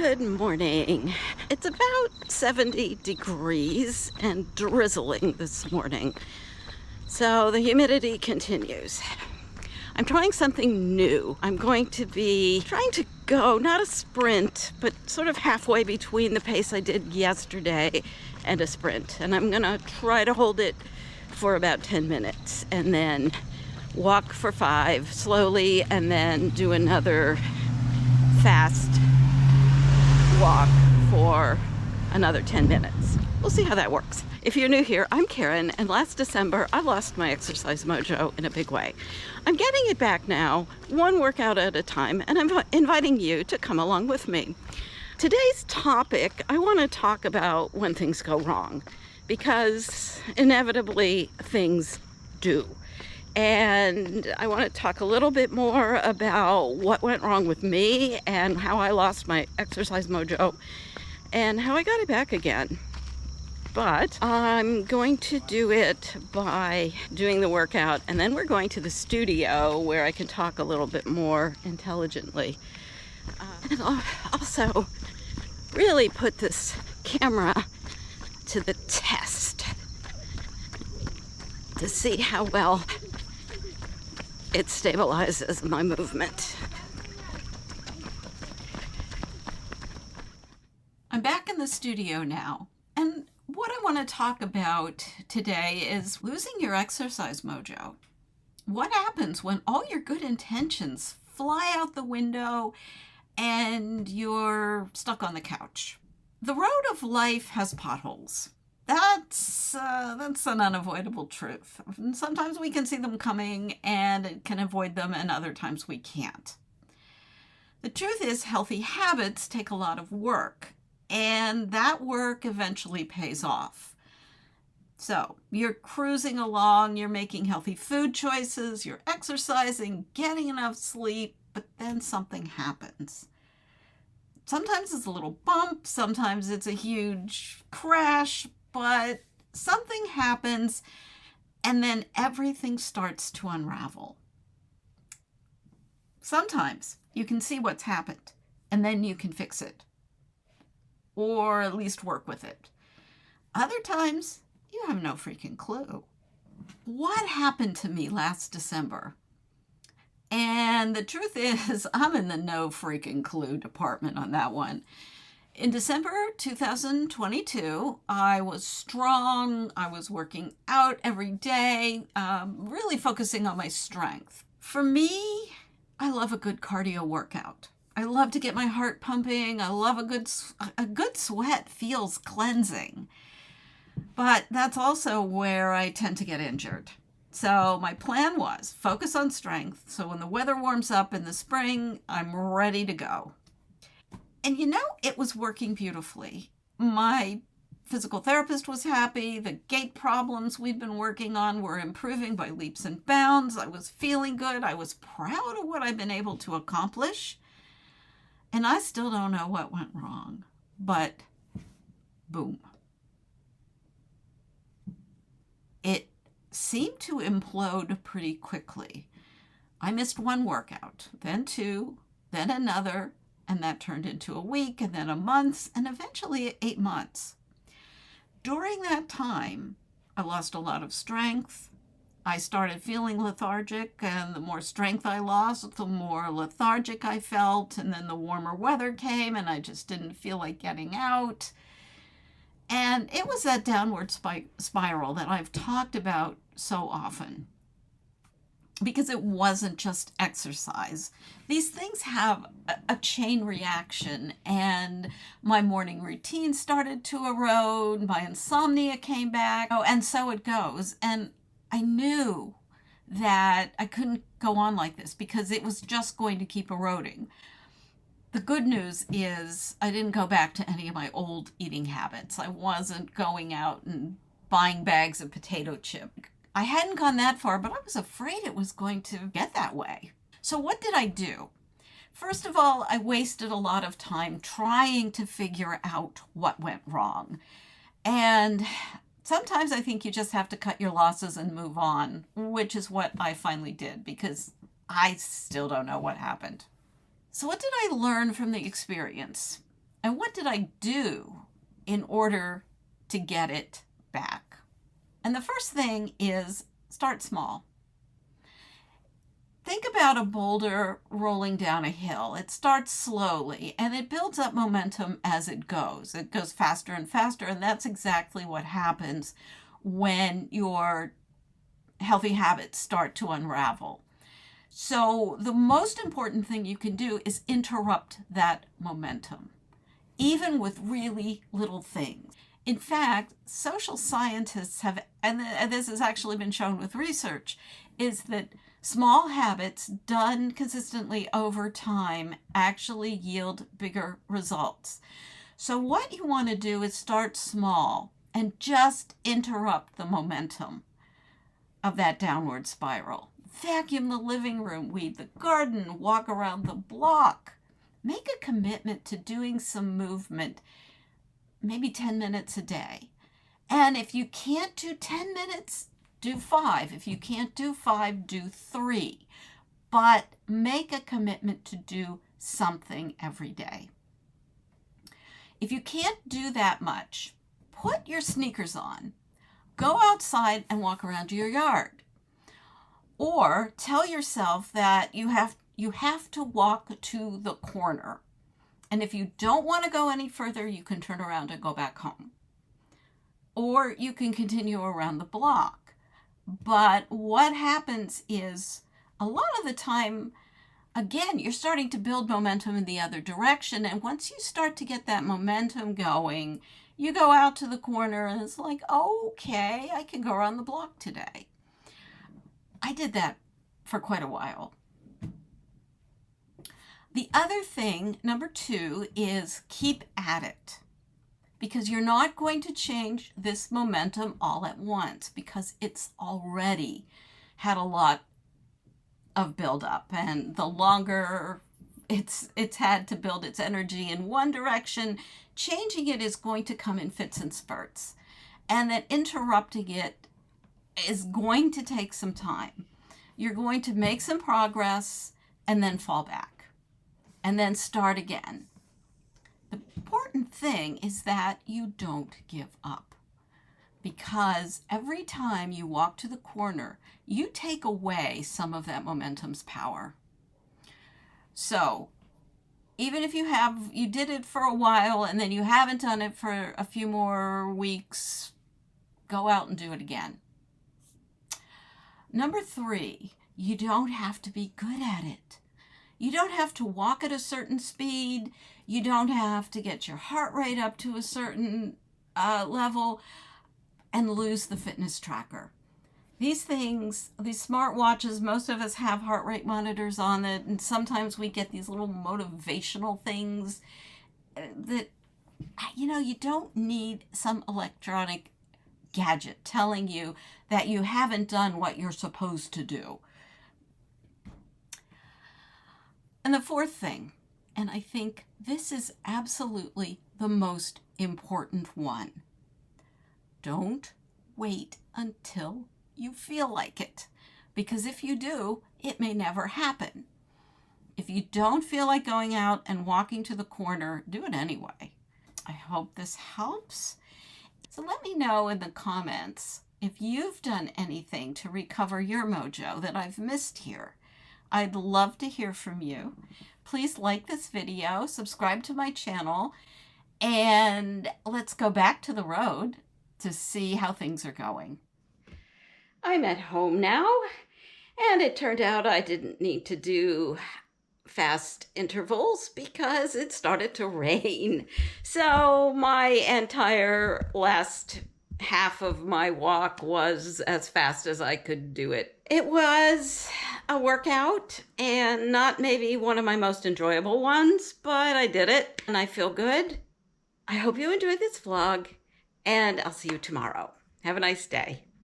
Good morning. It's about 70 degrees and drizzling this morning, so the humidity continues. I'm trying something new. I'm going to be trying to go, not a sprint, but sort of halfway between the pace I did yesterday and a sprint. And I'm gonna try to hold it for about 10 minutes and then walk for 5 slowly and then do another fast walk for another 10 minutes. We'll see how that works. If you're new here, I'm Karen, and last December I lost my exercise mojo in a big way. I'm getting it back now, one workout at a time, and I'm inviting you to come along with me. Today's topic, I want to talk about when things go wrong, because inevitably things do. And I want to talk a little bit more about what went wrong with me and how I lost my exercise mojo and how I got it back again. But I'm going to do it by doing the workout, and then we're going to the studio where I can talk a little bit more intelligently. And I'll also really put this camera to the test to see how well it stabilizes my movement. I'm back in the studio now, and what I want to talk about today is losing your exercise mojo. What happens when all your good intentions fly out the window and you're stuck on the couch? The road of life has potholes. That's an unavoidable truth. Sometimes we can see them coming and can avoid them, and other times we can't. The truth is, healthy habits take a lot of work, and that work eventually pays off. So you're cruising along, you're making healthy food choices, you're exercising, getting enough sleep, but then something happens. Sometimes it's a little bump, sometimes it's a huge crash, but something happens and then everything starts to unravel. Sometimes you can see what's happened and then you can fix it, or at least work with it. Other times you have no freaking clue. What happened to me last December? And the truth is, I'm in the no freaking clue department on that one. In December 2022, I was strong. I was working out every day, really focusing on my strength. For me, I love a good cardio workout. I love to get my heart pumping. I love a good sweat feels cleansing. But that's also where I tend to get injured. So my plan was focus on strength. So when the weather warms up in the spring, I'm ready to go. And it was working beautifully. My physical therapist was happy. The gait problems we'd been working on were improving by leaps and bounds. I was feeling good. I was proud of what I'd been able to accomplish. And I still don't know what went wrong. But boom. It seemed to implode pretty quickly. I missed one workout, then 2, then another, and that turned into a week, and then a month, and eventually 8 months. During that time, I lost a lot of strength. I started feeling lethargic, and the more strength I lost, the more lethargic I felt, and then the warmer weather came, and I just didn't feel like getting out. And it was that downward spiral that I've talked about so often, because it wasn't just exercise. These things have a chain reaction, and my morning routine started to erode, my insomnia came back, and so it goes. And I knew that I couldn't go on like this because it was just going to keep eroding. The good news is I didn't go back to any of my old eating habits. I wasn't going out and buying bags of potato chip. I hadn't gone that far, but I was afraid it was going to get that way. So what did I do? First of all, I wasted a lot of time trying to figure out what went wrong. And sometimes I think you just have to cut your losses and move on, which is what I finally did, because I still don't know what happened. So what did I learn from the experience? And what did I do in order to get it back? And the first thing is start small. Think about a boulder rolling down a hill. It starts slowly and it builds up momentum as it goes. It goes faster and faster, and that's exactly what happens when your healthy habits start to unravel. So the most important thing you can do is interrupt that momentum, even with really little things. In fact, social scientists have, and this has actually been shown with research, is that small habits done consistently over time actually yield bigger results. So what you want to do is start small and just interrupt the momentum of that downward spiral. Vacuum the living room, weed the garden, walk around the block. Make a commitment to doing some movement, maybe 10 minutes a day. And if you can't do 10 minutes, do 5. If you can't do 5, do 3. But make a commitment to do something every day. If you can't do that much, put your sneakers on. Go outside and walk around your yard. Or tell yourself that you have to walk to the corner. And if you don't want to go any further, you can turn around and go back home. Or you can continue around the block. But what happens is a lot of the time, again, you're starting to build momentum in the other direction. And once you start to get that momentum going, you go out to the corner and it's like, okay, I can go around the block today. I did that for quite a while. The other thing, number 2, is keep at it. Because you're not going to change this momentum all at once because it's already had a lot of buildup. And the longer it's had to build its energy in one direction, changing it is going to come in fits and spurts. And that interrupting it is going to take some time. You're going to make some progress and then fall back and then start again. The important thing is that you don't give up, because every time you walk to the corner, you take away some of that momentum's power. So even if you did it for a while and then you haven't done it for a few more weeks, go out and do it again. Number 3, you don't have to be good at it. You don't have to walk at a certain speed. You don't have to get your heart rate up to a certain level and lose the fitness tracker. These things, these smartwatches, most of us have heart rate monitors on it, and sometimes we get these little motivational things that, you don't need some electronic gadget telling you that you haven't done what you're supposed to do. And the 4th thing, and I think this is absolutely the most important one, don't wait until you feel like it. Because if you do, it may never happen. If you don't feel like going out and walking to the corner, do it anyway. I hope this helps. So let me know in the comments if you've done anything to recover your mojo that I've missed here. I'd love to hear from you. Please like this video, subscribe to my channel, and let's go back to the road to see how things are going. I'm at home now, and it turned out I didn't need to do fast intervals because it started to rain. So my entire last half of my walk was as fast as I could do it. It was a workout and not maybe one of my most enjoyable ones, but I did it and I feel good. I hope you enjoyed this vlog, and I'll see you tomorrow. Have a nice day.